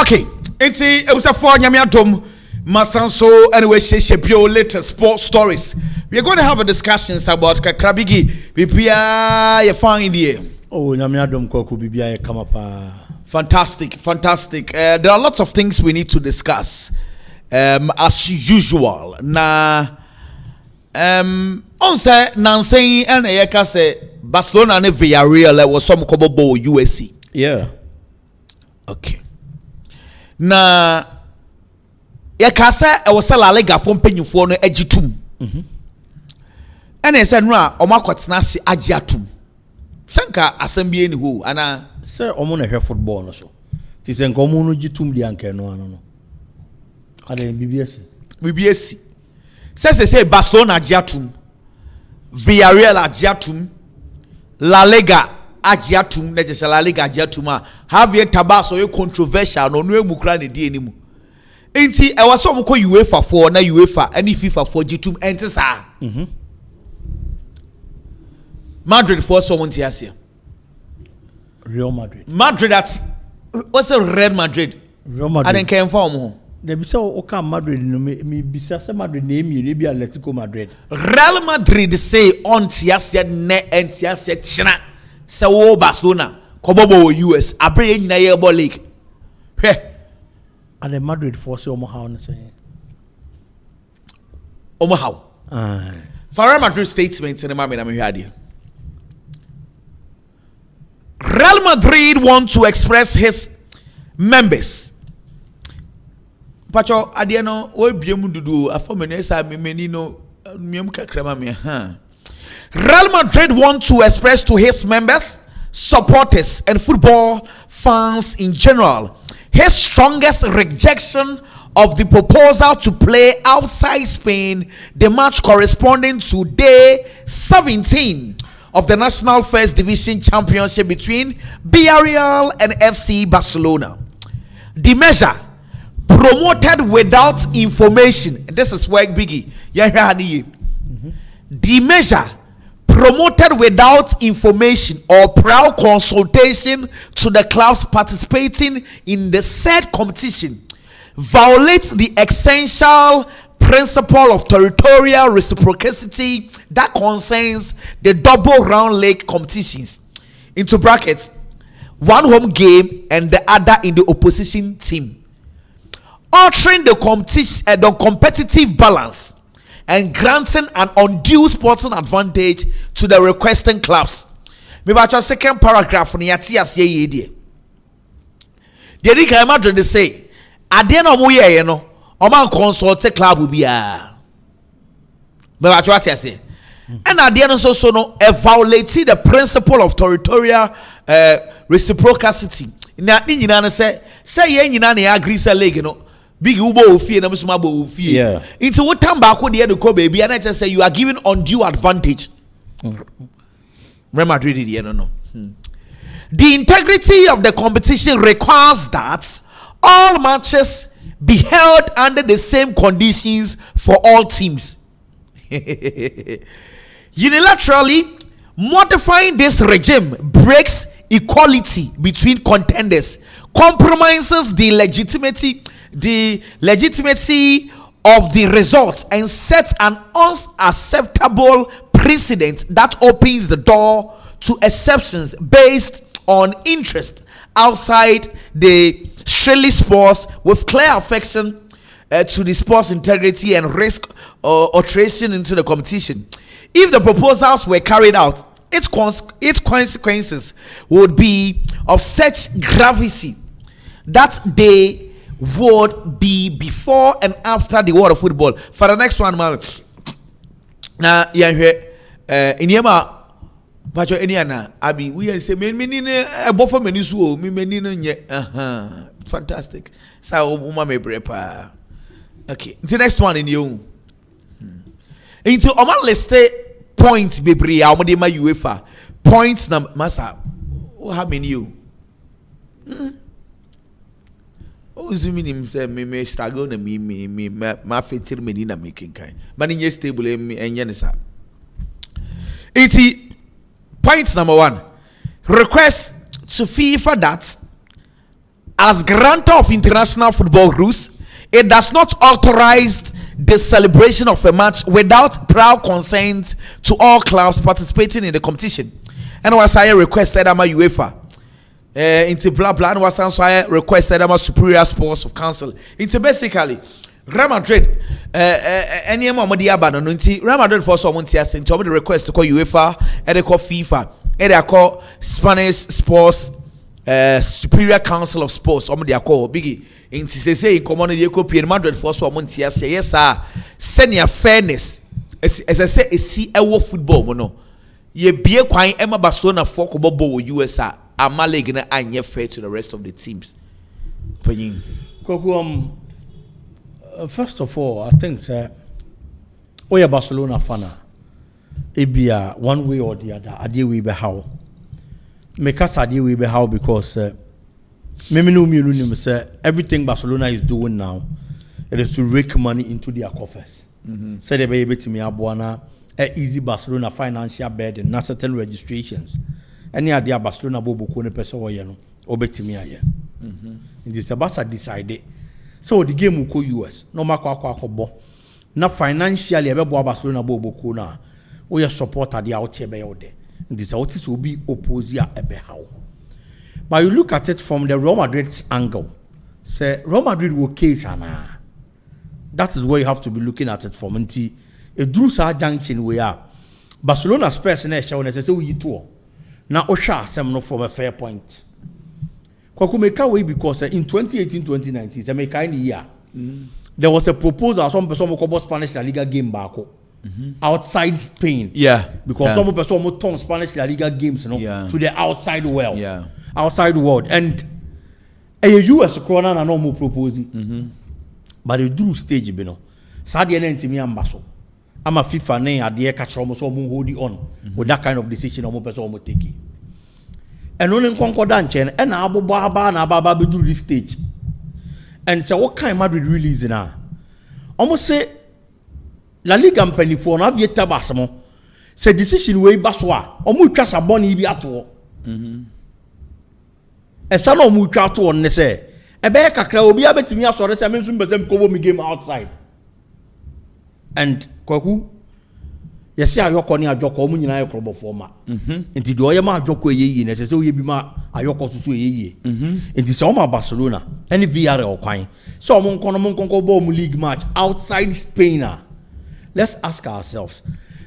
Okay, it was a four Nyamiatom Masanso anyway Shepio later sports stories. We are going to have a discussions about Kakrabigi Bipia you find here. Oh, Nyamiadom Koku Bibia come up. Fantastic. There are lots of things we need to discuss. As usual. On say Nancy and Eka say Barcelona and Villarreal was some Kobo USC. Yeah. Okay. Na Eka say I was La Liga from Penyufo no Ejitum. And I said no Omakwatna si Ajiatum. Sanka assembly ni ho ana say omo na hwe football no so. Ti say nko omo no jitum di anka no ano no. Ade BBS. Say Barcelona ajiatum. Villarreal ajiatum. La Liga ajiatum, na je La Liga ajiatum a Javier Tebas o controversial no emu kra ne die nimu. Enti e was some ko UEFA 4 na UEFA ani FIFA 4 jitum enti sa. Madrid for someone here. Real Madrid. Madrid at what's a Real Madrid? Real Madrid. I didn't care for more. They be so okay Madrid no me be say Madrid name you be Atletico Madrid. Real Madrid say on tiasia ne entiasia china say wo Barcelona kobobo US abre nyina ye ball league. Hwe. And the Madrid for say omo how no say. Omo how? For Real Madrid statement in the moment I'm here. Real Madrid want to express his members. Pacho adiano we biemu dudu afomenesa memeni no miemu kakrama me Real Madrid want to express to his members, supporters and football fans in general his strongest rejection of the proposal to play outside Spain the match corresponding to day 17 of the National First Division Championship between Villarreal and FC Barcelona. The measure promoted without information. This is where Biggie. The measure promoted without information or prior consultation to the clubs participating in the said competition violates the essential principle of territorial reciprocity that concerns the double round leg competitions, into brackets, one home game and the other in the opposition team, altering the competitive balance and granting an undue sporting advantage to the requesting clubs. Maybe our second paragraph on Yatias ye. The Rica Madrid say, I didn't know you know. Oman consult club will be but what I say. And at the end also no violating the principle of territorial reciprocity. Na ni nyina say ye nyina na agree say league no big ubo ofie na musuma bo ofie. Yeah. Into what time back the end go baby and I just say you are given undue advantage. Real Madrid did no. The integrity of the competition requires that all matches be held under the same conditions for all teams. Unilaterally modifying this regime breaks equality between contenders, compromises the legitimacy of the result, and sets an unacceptable precedent that opens the door to exceptions based on interest outside the strictly sports, with clear affection to the sports integrity and risk alteration into the competition. If the proposals were carried out, its consequences would be of such gravity that they would be before and after the world of football. For the next one, now in Pacho Eniana, Abi, we say, a buffer menisu, menino, fantastic. So, woman may prepa. Okay, the next one in you. Into Oman list points, baby, how many my UEFA points, Massa. How many you? Oh, zooming himself, me struggle, and me, my fatal medina making kind. But in your stable, and Yanisa. Point number 1. Request to FIFA that as grantor of international football rules, it does not authorize the celebration of a match without prior consent to all clubs participating in the competition. And was I requested ama UEFA into blah blah, and was also requested ama Superior Sports of Council. Into basically Real Madrid any more media ban no nti Real Madrid for so want to into the request to call UEFA and they call FIFA and they call Spanish Sports Superior Council of Sports they call biggie nti say common dey call Real Madrid for so want to say yes sir senior fairness as I say see ewo football mo no ye bie kwan Emma Barcelona for ko bobo USA amaleg na anye fair to the rest of the teams panyin Koku first of all, I think that we are Barcelona fan. It be one way or the other. I deal with how. Make us deal with how because me say everything Barcelona is doing now, it is to rake money into their coffers. Say they be able to me abuana easy Barcelona financial burden, not certain registrations. Any idea Barcelona bobo kone person or no obeti me aye. In this Barca decided. So the game will go US. No matter now financially, Barcelona bobo na we support at the out here by there. This artist will be opposite how. But you look at it from the Real Madrid's angle. Say Real Madrid will case ana. That is where you have to be looking at it from. Until a Drusa junction we are. Barcelona Spurs na show na say we tour. Now Osha sem from a fair point. Kwakumeka way because in 2018-2019, the make in the year, there was a proposal some person about Spanish La Liga game back outside Spain. Yeah, because some person turn Spanish La Liga games, to the outside world. Yeah, outside world, and a US corner and no more proposing. But they drew stage, you know. Sadia nenti mi ambaso. I'm a FIFA name at the catch almost almost hold on with that kind of decision almost person almost take. And only concordance and Abu Baba and Ababa do this stage. And so what kind of Madrid release now? Almost say La Liga and Penny for not yet tabasmo. Say decision way baswa. Omu kasa boni bi ato. E sa no mu twa to on ne say. E be kakra obi abetimi asore say me nso mbezem ko me game outside. And kwaku yesi ayoko ni ajoko omu nyina ayokrobo forma enti de oyema ajoko eyeyi na sese oye bi ma ayoko susu eyeyi enti se o Barcelona any VRL kwan so omu nkonko ball mu league match outside Spain. Let's ask ourselves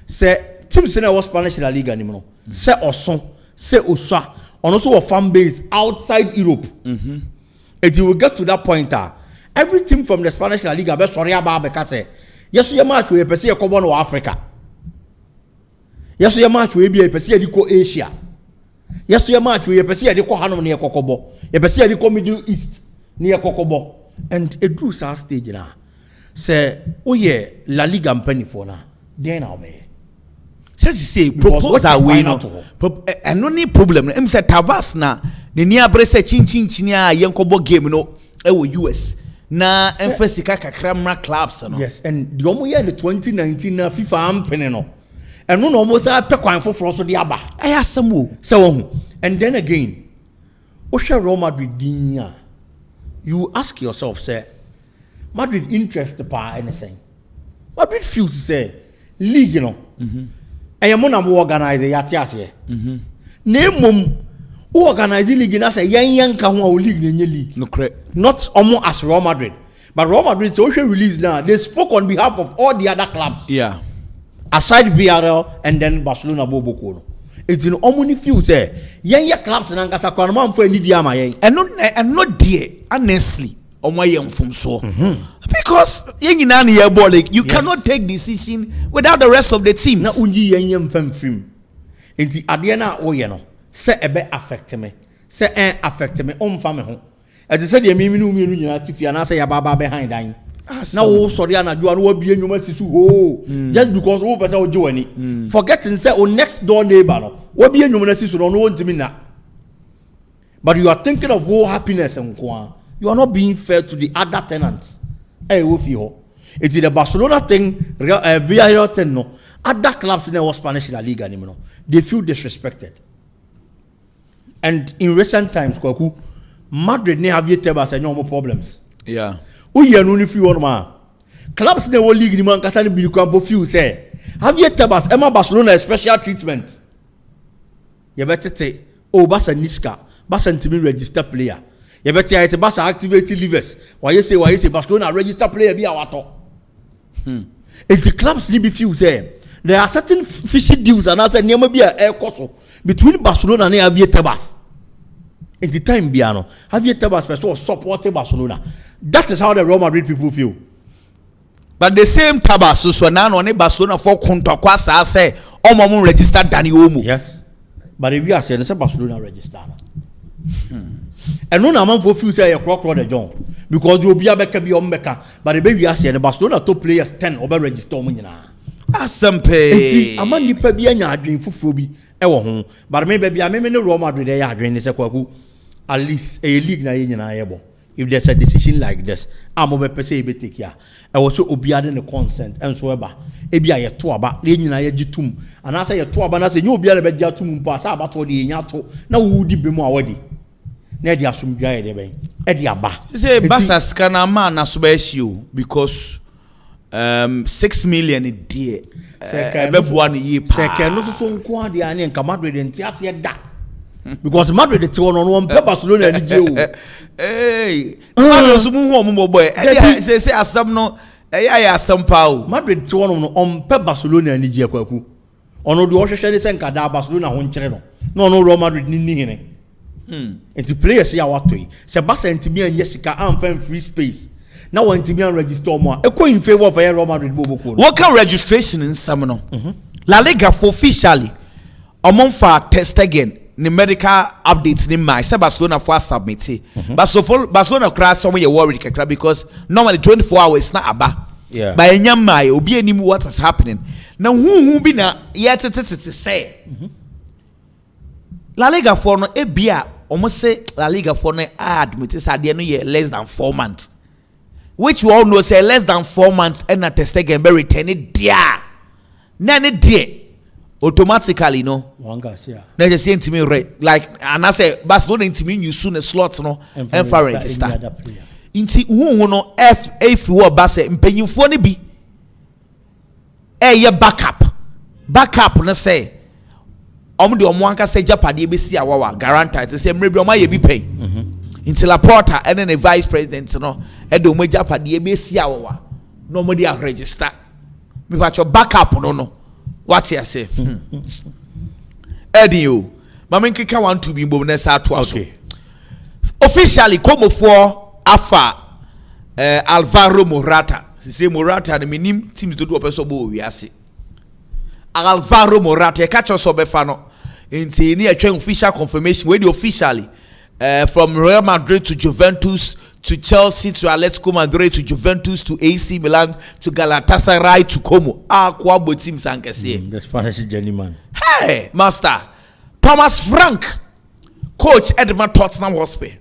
say team se na was Spanish La Liga ni no se oson se osua ono so a fan base outside Europe and you will get to that point every team from the Spanish La Liga be sorry about because say yes you match we pese e ko no Africa. Yes, your match will be a Pacifico Asia. Yes, your match will be a Pacifico Hanum near Kokobo, a Pacifico Middle East near Kokobo, and a true stage now. Say, oh, yeah, La Liga and Penny for now. Then I'll be. Says you say, propose our way not and only problem. I'm said Tavas na, the near Bressa Chin Chinia, Yankobo game, no, US. Na emphasis Kakramra clubs. Yes, and the only year in the 2019 FIFA Ampeneno. And no almost a pequine for Frosso the Abba. I asked some more. So, and then again, Osha Real Madrid, you ask yourself, say, Madrid interest the power anything. Madrid feels to say, league, you know. I am on a organizer, Yatias. Name mum who organize the league, and I say, young Kawa league in your league. No, correct. Not almost as Real Madrid, but Real Madrid social release now. They spoke on behalf of all the other clubs. Yeah. Aside VRL and then Barcelona Bobo Kono. It's in omni few say, yeah, clubs and Angasa Kwanman for any diama, and not dear, honestly, on my young from so. Because you cannot take decision without the rest of the team. Now, Unji Yang Fem Film. In the Adiana Oyeno, say a bit affect me, say affect me, family. As I said, you mean, if you are say a baba behind dying. Now, sorry, Anna, you are not being human just because all better do any. Forgetting say, oh, next door neighbor, what be a human to don't want to mean that. But you are thinking of all happiness and you are not being fair to the other tenants. Hey, Wofio. It is the Barcelona thing, Villarreal thing, no. Other clubs in the Spanish La Liga anymore. They feel disrespected. And in recent times, Kwaku, Madrid ne have yet tebas and no problems. Yeah. We are only few on ma. Clubs in the world league, man, can be the few say. Have yet tebas, Emma Barcelona special treatment. You better say, oh, Basa Niska, Basa Intimate register player. You better say, Basa activated livers. Why you say Barcelona register player be our top. If the clubs need be few say, there are certain fishy deals and other near be a air course between Barcelona and Javier Tebas. In the time, Biano, Javier Tebas person supported Barcelona. That is how the Real Madrid people feel. But the same Tebas, so now on Barcelona for Contoquasa say, oh, Mamu registered Danny Omo. Yes. But if you are saying it's a Barcelona register. And no amount for few say a crock the John. Because you'll be a better be on Mecca. But the baby are saying the Barcelona top players 10 over register. Asampe. A man nipa be a dream for Fubi. Ewo but maybe I may no Roma Madrid they are dream is a kwaku. At least a league na able. If there's a decision like this, I'm over per se be take care. I was so obeying the consent and so ever. Ebi aye to aba le nyina ye gitum anasa ye to aba na se nyu obi ala be giatum mpo asa abato de nyato na wudi be mu awadi na de asomdwa ye de ben e de aba say Barca scanner man na so be hio because 6 million a day be boa ne ye pa se ke no so nko ade ane nka Madrid nti ase da because Madrid te wono no pe Barcelona ni je o Madrid so mu hu omo boy say asam no ya sampao Madrid ti wono no on pe Barcelona ni je kwaku ono de wo hwehwe de se nka da Barcelona ho nkere no no Real Madrid ni hene enti players ya watoi se Barca ntimi anye sika amfan free space na one ntimi an register mo e ko in favor of Real Madrid boboko what can registration in some no La Liga for officially among for test again the medical updates ni my say Barcelona for submit but so for Barcelona crash some you worried kakra because normally 24 hours na aba by nyama obi anim what is happening now who be na yet say La Liga for no e bia almost say La Liga for no admit say dey no year less than 4 months which we all know say less than 4 months and na test again be return it there na ne there automatically no wanga say na just say intimi like and I say Barcelona intimi use soon a slot no and for register inti hu no if wo ba say mpanyimfo ne bi ye backup no say de omo anka say japade be si awawa guarantee say mre bi omo ye bi pay inti Laporta and then the vice president no de omo japade be si awawa no omo dey register me patch backup no what you say Eddie o mama nkeka want to be bo na sa to aso officially come for afa Alvaro Morata say Morata na minim team to do opeso bo wiase Alvaro Morata catch us obefa no nti ni atwa official confirmation wey the officially from Real Madrid to Juventus to Chelsea to Atletico Madrid to Juventus to AC Milan to Galatasaray to Como kwabo teams ankese the Spanish journeyman hey master Thomas Frank coach Edmund Tottenham Hotspur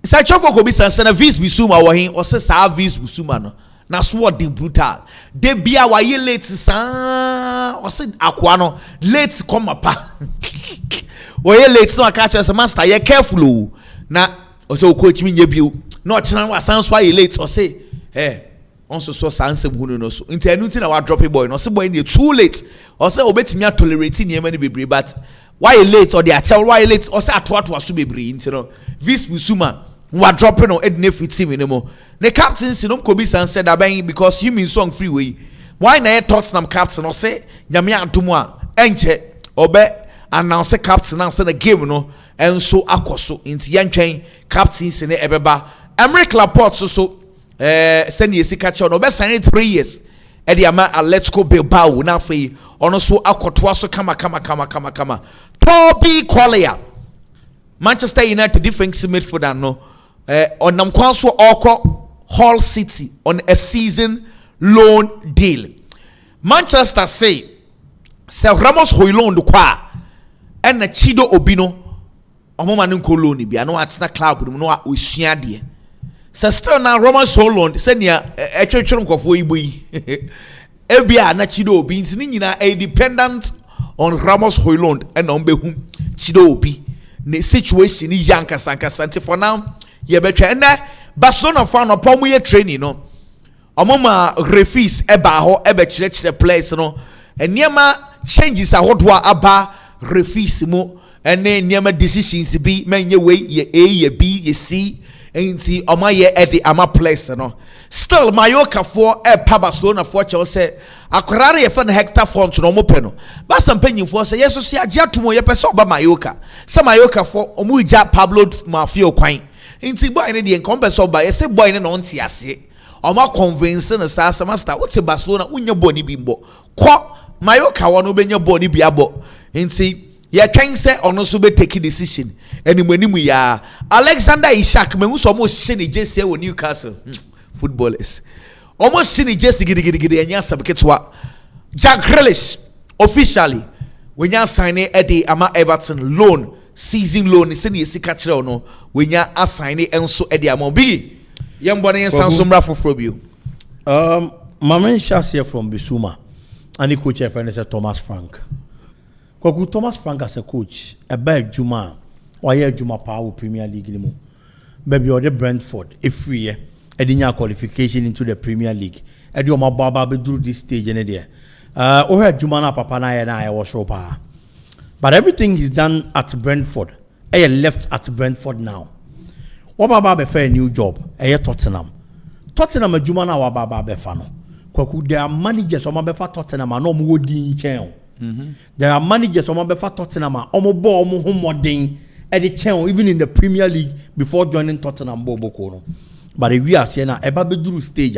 isa chofo ko bi sansa na Vis Bissouma wo hin o se sa Vis Bissouma no na so de brutal de bia wa ye late sa o se akwa no late come pa o ye late so aka che master ye careful o na o se o coach mi nye bio na o chena wa san so ye late o se on so sansem hunu no so intenu ti na wa drop boy no se boy na too late o se obetimi tolerate ni emani bebre but why late or the actual why late o se ato so bebre inti no Vis Bissouma wa drop no edne fit team ni mo the captain si no kobi san said aban because you mean song free way why na Tottenham captain o se nyame adomo a enche obe announce captain na say the game no enso akoso inti yantwen captain si ne ebeba Emerick Laporte so send ye sika che no be sign 3 years e dey ama Atletico Bilbao na fe ono so akoto so kama Toby Collier Manchester United defensive midfielder no onam kwan so okọ Hull City on a season loan deal Manchester say Ramos Højlund kwa and na Chido Obino omoma no nko loan bi ano atena club no osua de still na Ramos Højlund say nia etwetwere nkofo yibo yi ebia na Chido Obi nti ni nyina a dependent on Ramos Højlund and on behu Chido Obi ne situation ni yanka sanka for now ye betwa and Barcelona fan no pomo ye training no omoma refis eba ho ebe chire place no eniema changes ahodoa aba refis mu ene eniema decisions bi menye we ye A ye B ye C enti oma ye edi ama place no still Mallorca for pa Barcelona for che say akorare ye fa na hectare font no mo pe no ba sampanyin for say yeso se agye atomo ye pese oba Mallorca say Mallorca for omu ija Pablo Mafio kwan enti boy ne de enkom pese oba ye say boy ne no nti ase oma convince na sa master what Barcelona unya boni bimbo ko Mallorca wono benya boni biabo enti ye can say ono so be take decision animu ya Alexander Isak me so mo shine jese wo Newcastle footballers almost shine jese gidi anya sabeketwa Jack Grealish officially when you sign e ama Everton loan season loan se ne sika kire no when you assign enso e ama bi yembo ne sanso mra foforo bio Mamen Shasia from Bisuma and the coach friend is Thomas Frank. Kwaku Thomas Frank as a coach, a bad Juma, or a Juma Power Premier League anymore. Baby, or the Brentford, if we a qualification into the Premier League. I do my baba be through this stage in there. Or Jumana Papana and I was so power. But everything is done at Brentford. I left at Brentford now. What Baba be fair new job? I Tottenham. Tottenham a Jumana wa Baba be fano. Kwaku there are managers on my befa Tottenham and no more din chen. There are managers on my befa Tottenham omo ball omo homodin at the chen even in the Premier League before joining Tottenham Bobo no. But if we are saying na eba be duru stage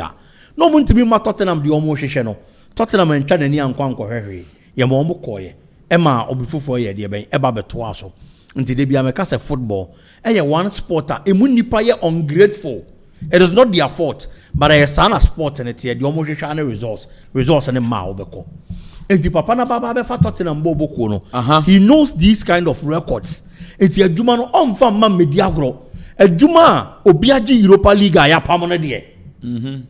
no want to be ma Tottenham di omo hwehwe no. Tottenham ntwa nani ankwanko hwehwe. Ye ma omo koye. Ema obifufo ye de ben eba beto aso. Nti de bia meka say football eye one sporter emu nipa ye ungrateful. It is not their fault, but I sana sport and it's the almost results and a ma obeko. And the papa na baba be fa Tottenham Bobo kono. He knows these kind of records. It's a Juma no on fam man mediagro. A Juma obiaji Europa League ya pamona de.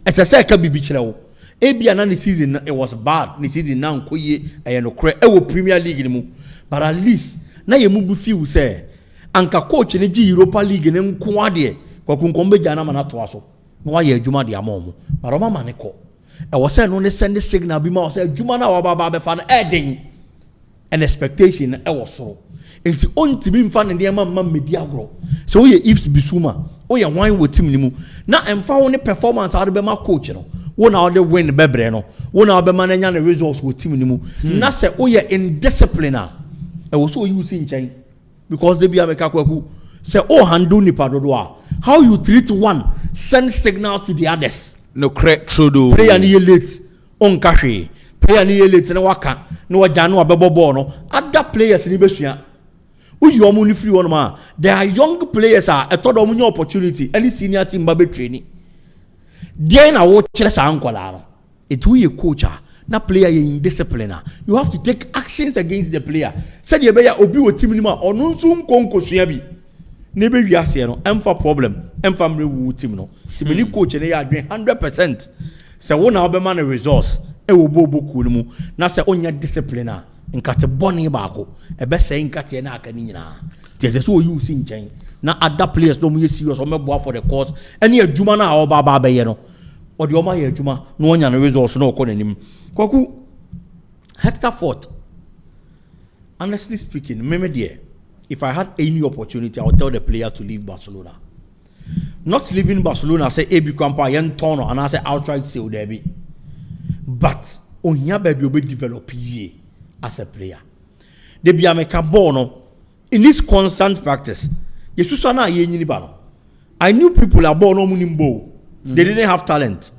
It's a second bibi chile. Ebia na the season it was bad. The season now koye e no kre e wo Premier League mu. But at least na ye mu bu feel say anka coach ne ji Europa League ne nko ade. Kwa kunkombe jana manato aso no wa ye adwuma de amomo but o mama ne ko e wo say no ne send signal bi ma wo say adwuma na wa baba be fa na eden an expectation e wo soro enti ontimi mfa ne de ma media agro so wo ye ifs bisuma wo ye wan wo team ni mu na emfa wo ne performance ade be ma coach no wo na ode win bebre no wo na be ma na nya na results wo team ni mu na say wo ye indiscipline e wo so use nchen because they be ameka kwaku say oh handle nipa dodo how you treat one send signal to the others no correct true do player ni late on kahwe player ni late na waka na waja na abebo ball no other players ni besua uyi omo ni free one ma there are young players a todo omo nya opportunity any senior team ba be training there na wo kire sa ankola no it we a coach na player in discipline you have to take actions against the player said you be ya obi wo team ni ma onu nso nkonkosua bi nebe wiase no emfa problem emfa mre wu team no tibeni coach ne ya adwen 100% se wo na obema na resource e wo bobo ku no mu na se onya discipline a nkate boni baako e be se nkate na aka ni nyina tie se so you see nchen na other players no mu ye serious o mebo for the cause ene adwuma na o baba ba ye no o de o ma ye adwuma na onya na resource na okonanim kwaku Hector Fort honestly speaking meme there. If I had any opportunity, I would tell the player to leave Barcelona. Not leaving Barcelona, say, "Hey, become yen tono," and I say, "Outright sale, there be." But on here, baby, you be develop as a player. They be a make a bono in this constant practice. Yesusana ye nyinibano. I knew people are born omunimbo. They didn't have talent,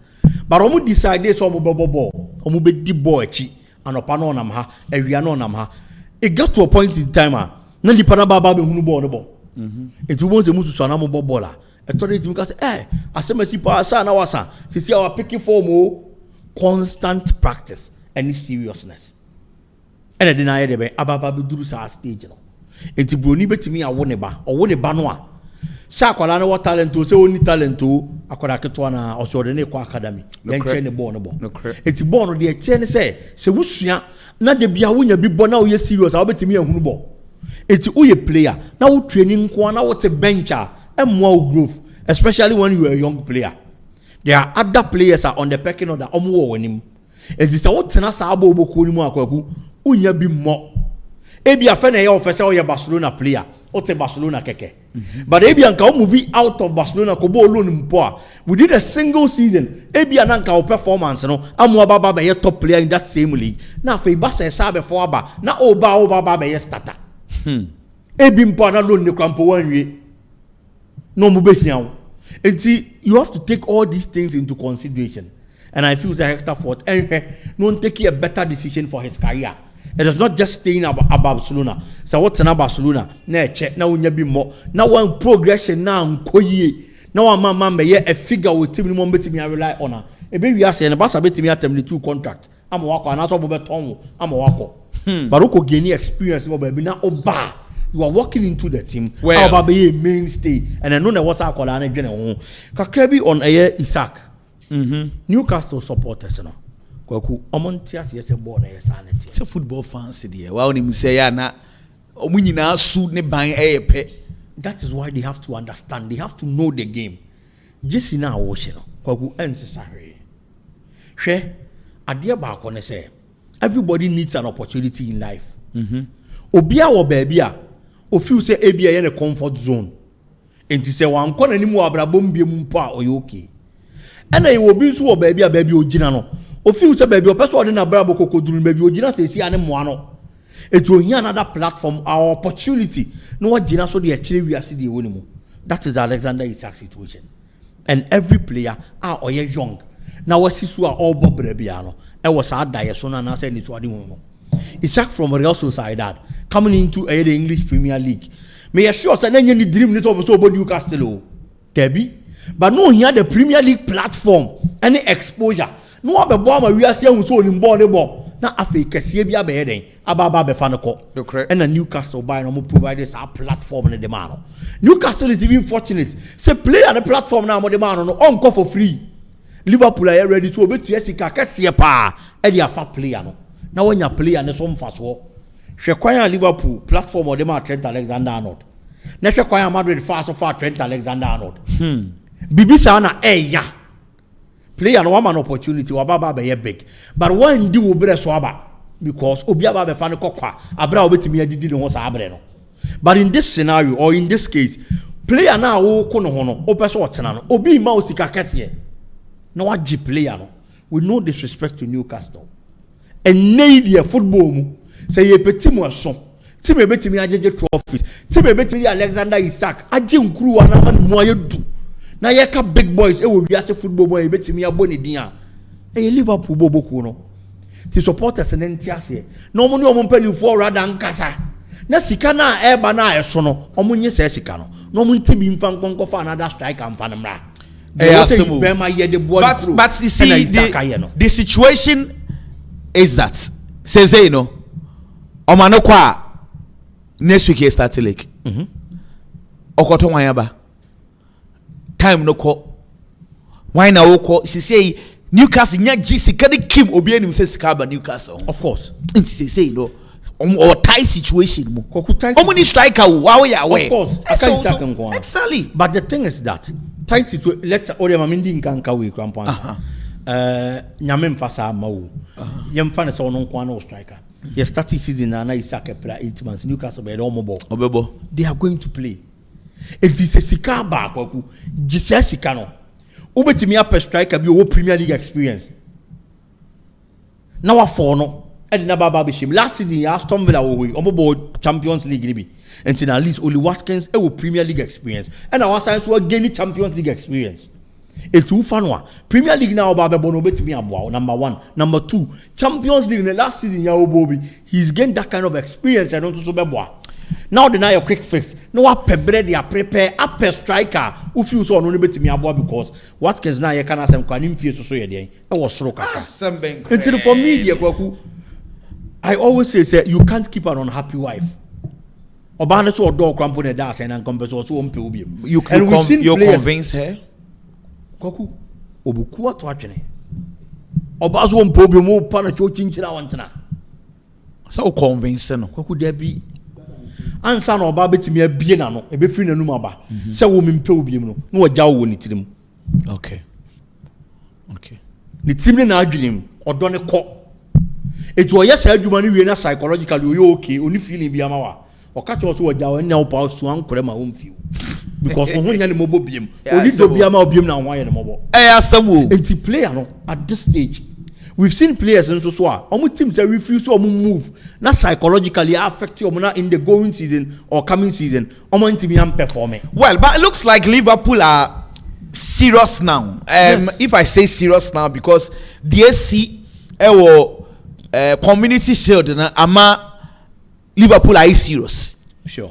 but omu decided so omu bobo, omu be di boy chi, and opano namha, eriano namha. It got to a point in time. Na di pana baba be hunu ball no ball etu mo se musu sana mo ball a etori ti mi ka say asemati pa sa na wasa sisi our picking form o constant practice and seriousness and then na ye de be ababa be duru sa stage no enti broni betimi awo ne ba no a sha akwala na what talent o se oni talent o akwara keto na o so de ne kwa academy yen che ne ball no ball enti ball no de che ne se wusua na de bia wonya bi ball na o ye serious a obetimi ahunu ball It's who a player now training now what's a bencher and more growth, especially when you are a young player. There are other players are on the pecking order on him. It is a what Tenasa Boku Kwaku, Unya be more. Ebi a friend officer or Barcelona player, or a Barcelona keke. But Ebi and movie out of Barcelona Kobo alone poor. Within a single season, Ebi and Anka performance, no, Baba be a top player in that same league. Now for Barca sabe for Ba, now Oba be a starter. Ebi mpana alone the crampo one way. No move now. And see, you have to take all these things into consideration. And I feel that Hector Ford no take a better decision for his career. It is not just staying about Barcelona. So what's in Barcelona? Now check now we be more. Now one progression now koye. Now one man be a figure with team more bet me I rely on her. A baby I say and Barca bet me at them the 2 contract. I'm a walker and that's what Tom. I'm a walker. But who could gain experience no baby now oba. You are walking into the team. Well, about be a mainstay and I know that what's our call and again Kakrebi on a Isaac. Newcastle supporters no. Kwaku omontias yes born na sanity. Say football fans there. Why only say ya na omu nyina su ne ban eyepe. That is why they have to understand. They have to know the game. Just in our watch no. Kwaku ensesare. Hwe ade ba ko ne say everybody needs an opportunity in life. Obia wo baby a o feel say ebia ye ne comfort zone. Enti say wan ko na nimu abrabom biem mpo a oye okay. Ena ye obi nso wo baby a baby ogina no. O feel say baby o person dey na brabo kokoduru baby ogina say si ane moa no. It will hear another platform our opportunity. No what gina so dey actually we are see the wonimu. That is the Alexander Isak situation. And every player are oye young. Now what sisu are all bobbrebia no. E was a die so na say ni to ade no. Isak from Real Sociedad coming into the English Premier League. May assure say any dream ni to so Newcastle. Debbie. But no here the Premier League platform any exposure. No be boy ma we are say so ni ball the ball. Na afi kese bia be den ababa be fa no ko. And the Newcastle buy no provide this a platform in the man. Newcastle is even fortunate. Say play on the platform now mo the man no on go for free. Liverpool are ready to obetu esika kese pa e dia fa player no. Na when you play and some fast war. Hwekwan Liverpool platform or them Trent Alexander-Arnold. Na hwekwan Madrid fast for Trent Alexander-Arnold. Bibisa na ya. Player no one opportunity wa baba be big. But when do we be so aba because obi aba be fa ne kokwa abra obetimi adidi ne ho sa abre no. But in this scenario or in this case player na wo ko no ho no opeso otena no obi ma osika kese. No wa gi player no. With no disrespect to Newcastle. And need your football mu say ye petit mo so ti me betimi ajeje trophies ti me betimi Alexander Isak aje nkuru wa na man mo ayedu na ye ka big boys e wo wiase football mo ye betimi aboni din a e Liverpool boboku no ti supporters na ntiase na omo ne omo mpani for rather nkasa na sika na e ba na eso no omo nye se sika no na omo ntibi mfa nkonko fa another striker mfa na mra but you see the situation is that say you know omano kwa next week start league okoto wanyaba time no ko why na woko say Newcastle nya sika de kim obi anim say sika ba Newcastle of course nti say you know or tie situation mo omuni striker wa we aware of course exactly but the thing is that tight situation let's order mamindi nkanka we crampa nyame mfasa mawu yemfa ne so no nko na striker ye starting season na Isak play 8 months Newcastle be obebo they are going to play it is a sika ba kwaku gisa sika no obetimi apɛ striker bi o Premier League experience na wa for no e na baba be shim last season Aston Villa we omobo Champions League bi and at least only Watkins e Premier League experience and our science we gain Champions League experience. Etu fanwa Premier League now baba bono betimi aboa number 1 number 2 Champions League in the last season ya obobi he's gained that kind of experience and don't so beboa now deny your quick fix no wa pebre dia prepare up striker who feel so no betimi aboa because Watkins na ye kana asem kwa ni mfie so ye den e wo soro kaka until for me dia kwaku I always say you can't keep an unhappy wife. Obana so do crampo ne da say na competition so ompe obi you convince her kwaku obuku ato atwene oba so ompe obi mo pa na cho chinchira wantena so convince no kwaku da bi ansa na oba betimi abie na no e be free nanum aba se wo mempe obiem no na wagya wo ni tirim okay ni tirim na adwenem odo ne kɔ etu oye sa adwuma no wie na psychologically oye okay oni feeling bi ama wa okacha so wagya wo nya wo pa so ankore ma wo mfi because wo nya ne mobo biem oni do bi ama obiem na ho aye ne mobo asam wo enti player no at this stage we've seen players and so omu team that refuse to move not psychologically affect you in the going season or coming season omu team am performing well, but it looks like Liverpool are serious now. Yes. If I say serious now because DSC community shield na ama Liverpool are serious. Sure.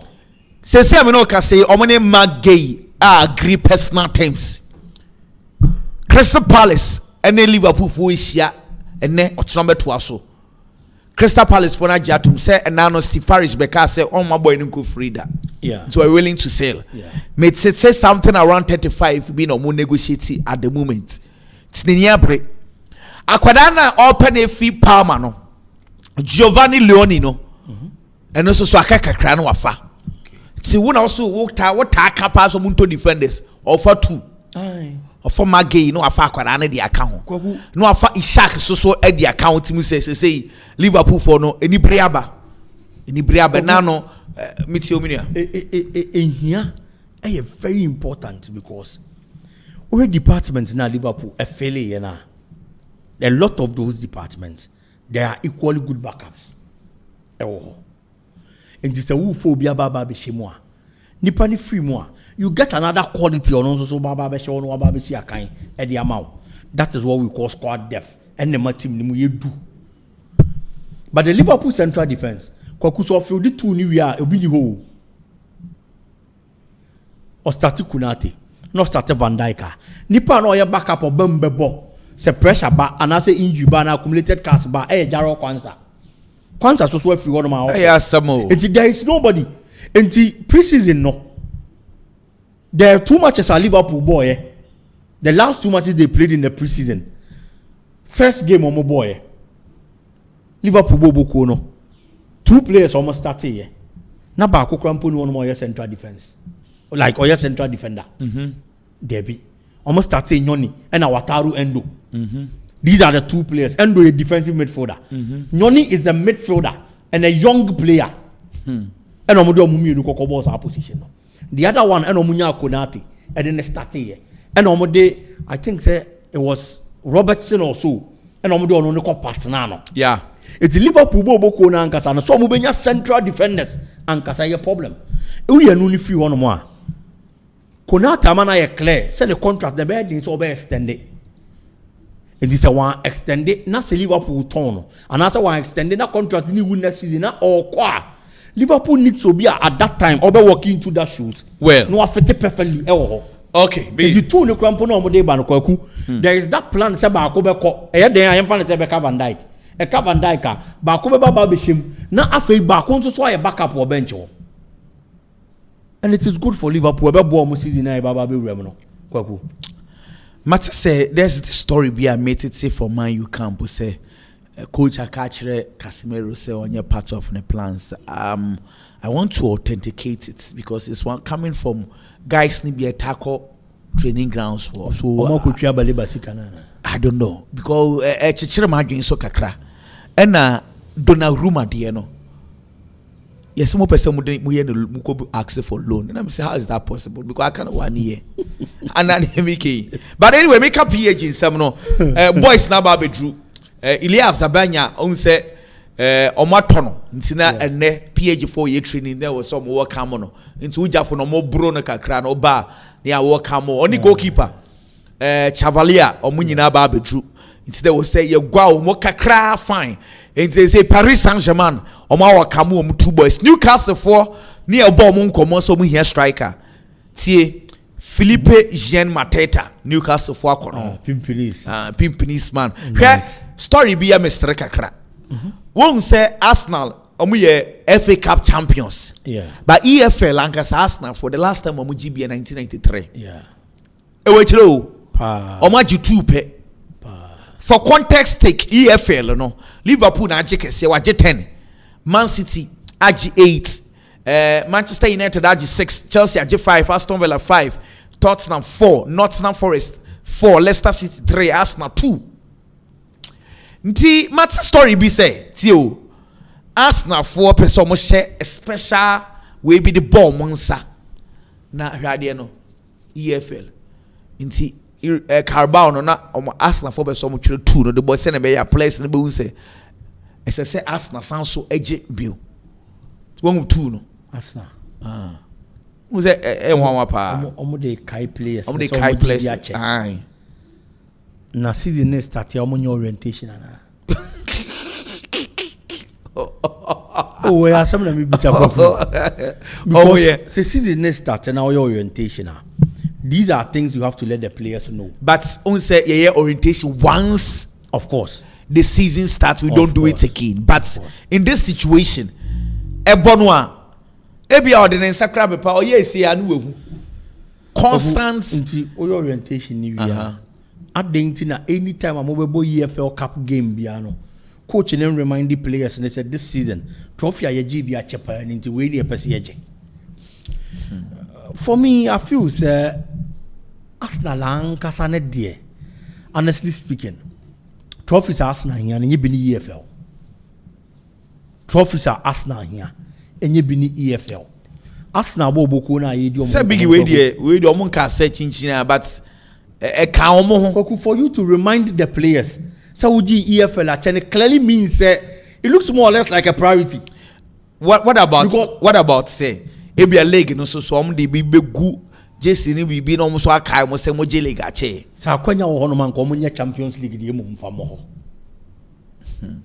Say me no can say omone magay agree personal terms. Crystal Palace and Liverpool for Asia and then number 2 so Crystal Palace for Najatum say and now Steve Parish because say on my boy didn't free that. Yeah. So we're willing to sell. Yeah. Made say something around 35 being no more negotiating at the moment. It's the near break. Aquadana open a fee Palma no. Giovanni Leoni no. And also so akaka kra no wafa. See one also walked out what capas of Munto defenders offer 2. Aye. For my gay, no afa kwara the account. No afa Ishak so at the account mu say Liverpool for no any briaba now no mitiominia. In here are very important because our departments now Liverpool a failure na. A lot of those departments they are equally good backups. And this a who phobia baba be shemwa. Nipa ni free moi. You get another quality on also baba be show no baba see akan e the amount. That is what we call squad depth. And the team ni you do. But the Liverpool central defense, kwaku so feel the 2 ni we are obi ni ho. O start Kunate, no start Van Dijk. Nipa no your backup or bembebo. Se pressure ba and say injury ba na accumulated cast ba Jaro Kwanza. Kwanza so if you want my there is nobody. And the preseason no. There are 2 matches at Liverpool boy. The last 2 matches they played in the preseason. First game on my boy. Liverpool bobo no. 2 players almost started here. Na ba ko krampo ni one more central defense. Like or central defender. Debbie. Almost started Nyoni and Wataru Endo. These are the 2 players. Endo is a defensive midfielder. Nyoni is a midfielder and a young player. And omodo mumi no kokobos our position no. The other one and omunya Konate and then started here. And omode I think say it was Robertson or so. And omodo no ko partner no. Yeah. It's Liverpool bobo ko na ankasa no. So omobenya central defenders ankasa ye problem. E we anu ni free one more. Konate amana ye clear. Say the contract the bed so be extended. It is a one extended na se Liverpool turn. And after one extended na contract ni win next season na or kwa. Liverpool needs to be at that time or be walking into that shoes. Well, no affect perfectly. Okay, the 2 no crampo no mode ba no kwaku. There is that plan say ba ko be ko. E den I am fan say be ka Van Dijk. E ka Van Dijk ba ko be ba be shim. Na afei ba ko nso so aye backup or bench. And it is good for Liverpool be bo mo season na ba be rem no. Kwaku. Matter say there's the story be I made it say for Man U camp say Coach Akachre Casemiro say on your part of the plans. I want to authenticate it because it's one coming from guys ni be tackle training grounds for. So I don't know because chichire ma adwen so kakra. And Donnarumma de no. Yes, more person mu go ask for loan. And I'm saying, how is that possible? Because I can't 1 year. And then but anyway, make up PhD in some no boys na ba bedru. Elias Zabanya on say omatono ntina ene PhD 4 year training there was some work no into uja for no more bro no kakra no ba na work mo oni goalkeeper Chavalier omunyina ba bedru nti there was say ye gwa o kakra fine and they say Paris Saint-Germain oma work mo 2 boys Newcastle for near ball mo nkomo so mo here striker tie Philippe Jean Mateta Newcastle for akono Pimpinis man nice. Story be a Mr. Kakra. Won't say Arsenal omuye FA Cup champions. Yeah. But EFL Lancaster Arsenal for the last time omu GB in 1993. Yeah. Ewechiro. Omaji 2 pe. For context take EFL no. Liverpool na aje kese waje 10. Man City aje 8. Manchester United age 6, Chelsea age 5, Aston Villa 5, Tottenham 4, Nottingham Forest 4, Leicester City 3, Arsenal 2. Nti match story be say tio Arsenal 4 person mo share a special we be the ball monsa na hwade no EFL. Nti Carabao no na Arsenal 4 person mo twere 2 no the boy say na be ya place na be hu say say Arsenal sound so eje bio. One 2 no Arsenal. Who say one pa. Omo dey kai players. Omo dey kai players. Aye. Na season next start ya omo orientation ana. Oh yeah, some of me be oh yeah. The season next start na your orientation. These are things you have to let the players know. But on say yeah orientation once of course the season starts we don't do it again. But in this situation ebonwa ebia ordinance sakra bepa o yes ya no wehu constant nti orientation ni wia adentin na anytime amobebo EFL Cup game bia no coach and remind the players and they said this season trophy ayeji bia chepa nti we ni epese yeje. For me I feel say Arsenal ankasa ne de honestly speaking trophies Arsenal here na be ni EFL. Trophies are Arsenal here enye bi ni EFL. Arsenal bo boko na ye di omo. Say big we dey omo ka say chinchin but ka omo ho. For you to remind the players say uji EFL actually clearly means it looks more or less like a priority. What about say ebia league no so omo dey be gu jesi ni bi no omo so akai mo say mo je league ache. Sa kwanya wo hono man ko mo nya Champions League dey mo mfa mo ho.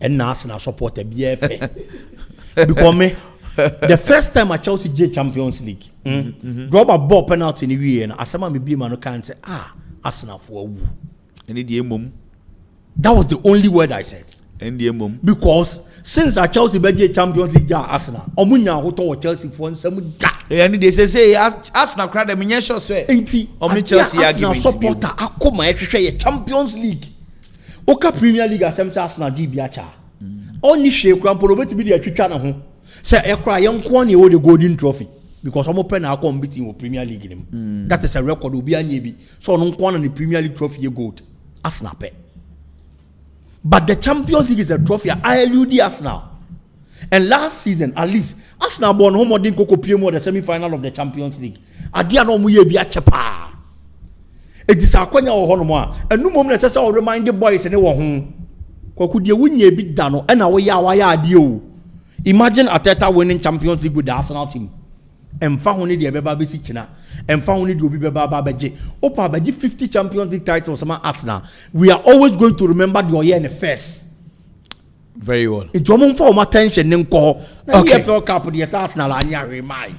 And Arsenal support a BFP because me the first time at Chelsea J Champions League drop a ball penalty in the way and asama me be man can say Arsenal for woo. That was the only word I said. Because since at Chelsea J Champions League Arsenal omunya ho to Chelsea for nsem da and they say Arsenal crowd them nya sure say omni Chelsea Arsenal supporter akoma e hwehwe Champions League Oka Premier League asem say Arsenal gi bia cha. Oni hwe krampo no beti bi de atwitwa na ho. Say e kra yenko na e wo the golden trophy because omo pen na akọ beating wo Premier League nim. That is a record obi anya bi. So no nko na the Premier League trophy e gold. Arsenal pe. But the Champions League is a trophy I allude Arsenal. And last season at least Arsenal born home modern koko pm the semi-final of the Champions League. Adia no mu ye bia chepa. It is a kwanya wo hono mo a enu mom na say say remind the boys ne wo ho kwaku de wunya bi da no na wo ya ade o. Imagine Arteta winning Champions League with the Arsenal team. Emfa ho ne de beba be si kina emfa ho ne de obi beba ba beje opa beje 50 Champions League titles sama Arsenal. We are always going to remember the year in the first. Very well. It won't for my attention ne nko okay EFL Cup the Arsenal anya remind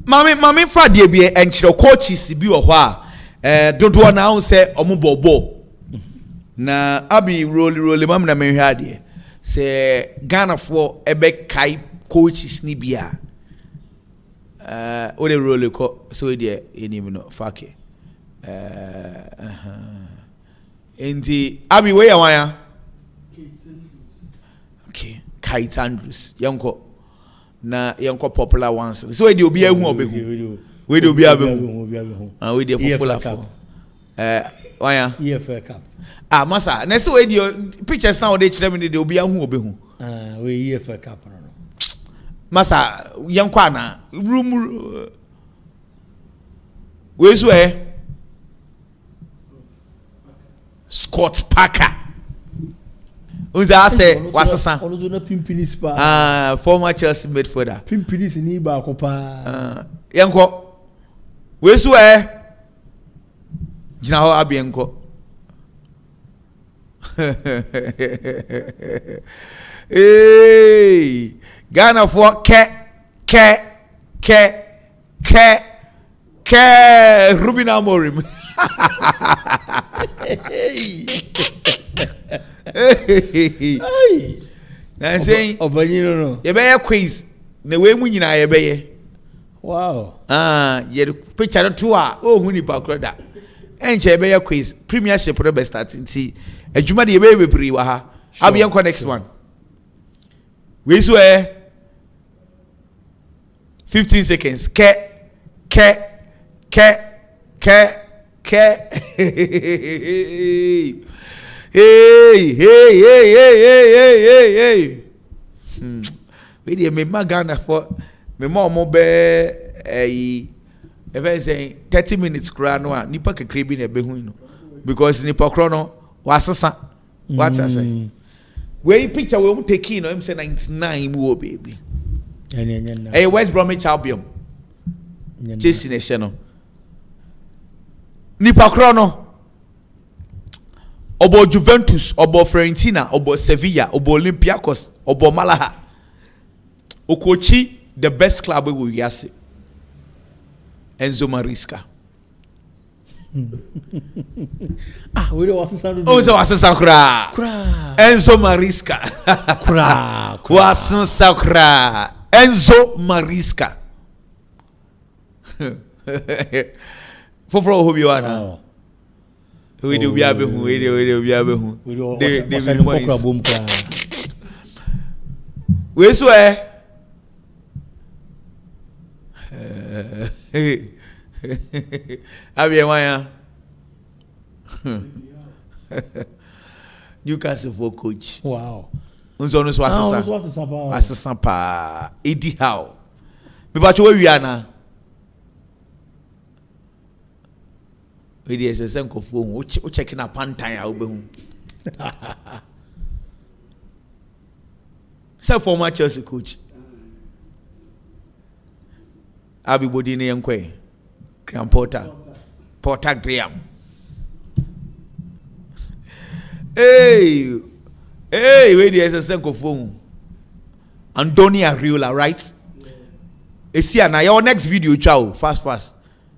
mami fra de bi enchiro coaches bi wo ho a dodo na say omo bobo na abi roll mam na menhwe ade say Ghana for ebe kai coaches ni bia o de roll ko so we dey enim no fake enti abi we ya wan okay Kite Andrews yanko na yanko popular ones so we dey obi ahu obehu we dey obi abehu we dey popular for why EFL Cup masa na so we dey pictures now dey kire me dey obi ahu obehu we EFL Cup no masa yanko ana room we so Scott Parker Unza say wasasa onuzo na pimpinis pa former Chelsea midfielder pimpinis ni ba ko pa yanko we so jina ho abienko hey Ghana for ke Ruben Amorim hey na say obanyi no ye be quiz na we mu nyina ye be wow ye picture to a ohun ni pa kroda enche be quiz premiership no be start nti adwuma de ye be bebri wa ha abian next one we so 15 seconds. Ke. Hey. We dey me Ghana for me more be if I say 30 minutes kra no a nipa kekre bi na be hu no because nipa kro no wasesa what I say we picture we take no him say 99 mu baby hey West Bromwich Albion Chelsea ne she no nipa kro no obo Juventus obo Fiorentina obo Sevilla obo Olympiacos obo Malaga okochi the best club we yase Enzo Maresca. We don't want to sound. Oh, so Sakura. Enzo Maresca. Sakura. Enzo Maresca. Foforo who you are now. We do be able who we do. We swear. Abiewaya Newcastle for coach. Wow. Unso no so asesa pa Eddie Howe. Me ba cho wi ana. We dey sesen ko fo o check na pantan a obehu. Say former Chelsea coach. Abibodi ne yankwe Graham Porter Graham. Hey where the SSN ko phone Antonia Riola, right? Esi na your next video chow fast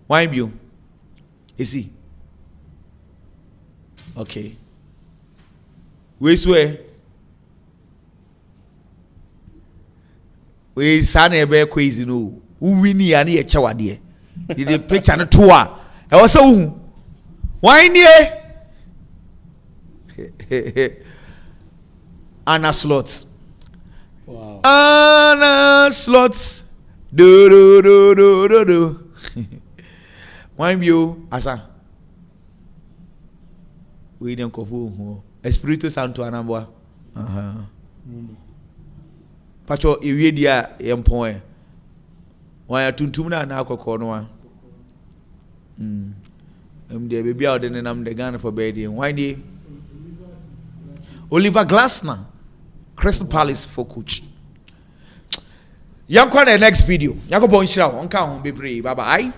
why you esi okay we swear we sana ebe crazy no uwini ya ni echa wade the picture no to a e wo se hu why nie Anna Slots. Wow. Anna Slots. Do. Why you asa? We don't kofu. Espírito Santo anamboa. Pacho ewie dia yempon. Why tuntum na akokɔ no a. Dey baby out den nam de Ghana for bed. Why dey? Oliver Glasner, Crystal Palace for coach. Yankwa the next video. Yanko bon shira. Onka hon bebre. Bye bye.